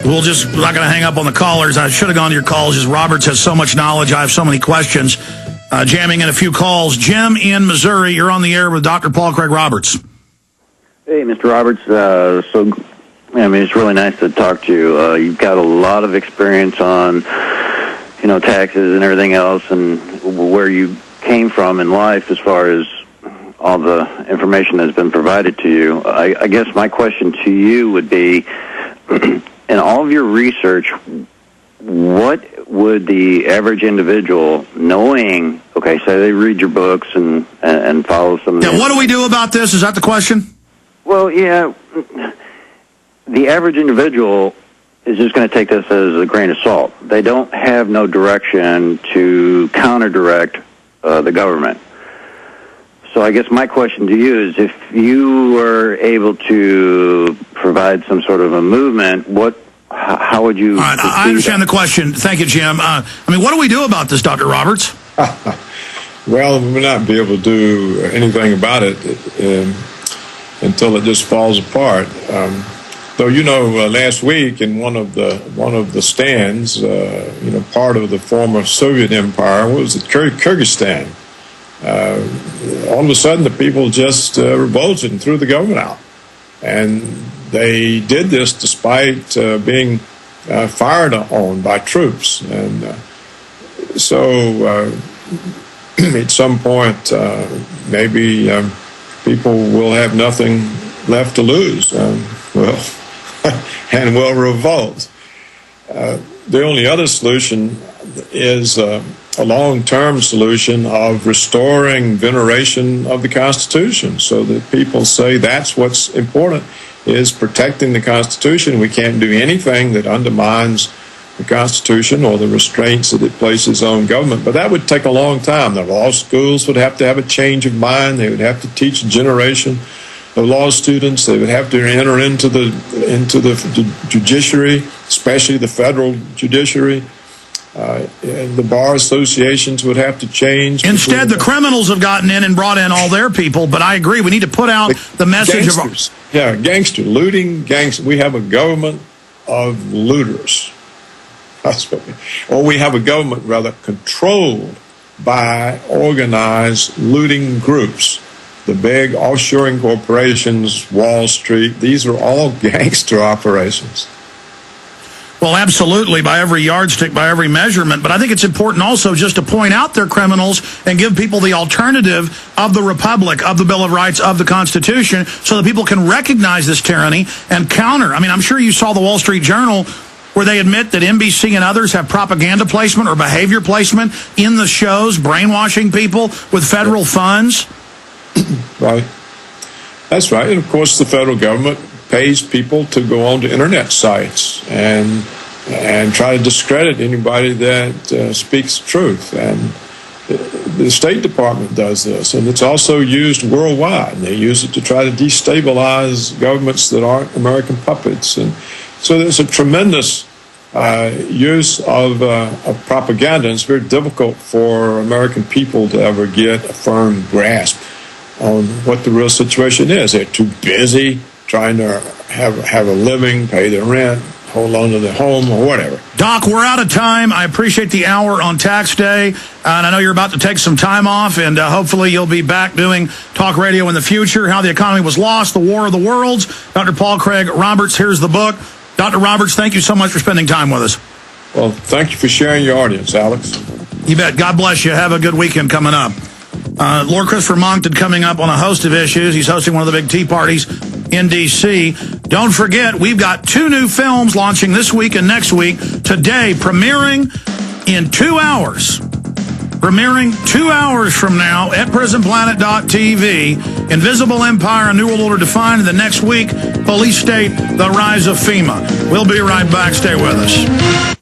We're not going to hang up on the callers. I should have gone to your calls. Just Roberts has so much knowledge. I have so many questions. Jamming in a few calls. Jim in Missouri, you're on the air with Dr. Paul Craig Roberts. Hey, Mr. Roberts. It's really nice to talk to you. You've got a lot of experience on, taxes and everything else, and where you came from in life as far as all the information that's been provided to you. I guess my question to you would be, in all of your research, what would the average individual, knowing, say they read your books and follow some of what do we do about this? Is that the question? Well, yeah, the average individual is just going to take this as a grain of salt. They don't have no direction to counter-direct the government. So I guess my question to you is, if you were able to provide some sort of a movement, how would you... All right, I understand the question. Thank you, Jim. What do we do about this, Dr. Roberts? Well, we may not be able to do anything about it until it just falls apart. Last week in one of the stands, part of the former Soviet Empire was Kyrgyzstan. All of a sudden, the people just revolted and threw the government out, and they did this despite being fired on by troops. And at some point, maybe people will have nothing left to lose, and will revolt. The only other solution is a long-term solution of restoring veneration of the Constitution, so that people say that's what's important, is protecting the Constitution. We can't do anything that undermines the Constitution or the restraints that it places on government. But that would take a long time. The law schools would have to have a change of mind. They would have to teach a generation of law students. They would have to enter into the judiciary, especially the federal judiciary. The bar associations would have to change. Instead, the criminals have gotten in and brought in all their people, but I agree, we need to put out the message gangsters. Gangster, looting, gangster. We have a government of looters. Or we have a government, rather, controlled by organized looting groups. The big offshoring corporations, Wall Street, these are all gangster operations. Well, absolutely, by every yardstick, by every measurement. But I think it's important also just to point out they're criminals and give people the alternative of the Republic, of the Bill of Rights, of the Constitution, so that people can recognize this tyranny and counter. I'm sure you saw the Wall Street Journal, where they admit that NBC and others have propaganda placement or behavior placement in the shows, brainwashing people with federal funds. Right. That's right. And, of course, the federal government pays people to go onto internet sites and try to discredit anybody that speaks the truth. And the State Department does this, and it's also used worldwide. They use it to try to destabilize governments that aren't American puppets. And so there's a tremendous use of propaganda, and it's very difficult for American people to ever get a firm grasp on what the real situation is. They're too busy trying to have a living, pay their rent, hold on to their home, or whatever. Doc, we're out of time. I appreciate the hour on tax day, and I know you're about to take some time off, and hopefully you'll be back doing talk radio in the future. How the Economy Was Lost, The War of the Worlds. Dr. Paul Craig Roberts, here's the book. Dr. Roberts, thank you so much for spending time with us. Well, thank you for sharing your audience, Alex. You bet. God bless you. Have a good weekend coming up. Lord Christopher Monckton coming up on a host of issues. He's hosting one of the big tea parties in D.C. Don't forget, we've got 2 new films launching this week and next week. Today, premiering in 2 hours. Premiering 2 hours from now at PrisonPlanet.tv. Invisible Empire, A New World Order Defined. And the next week, Police State, The Rise of FEMA. We'll be right back. Stay with us.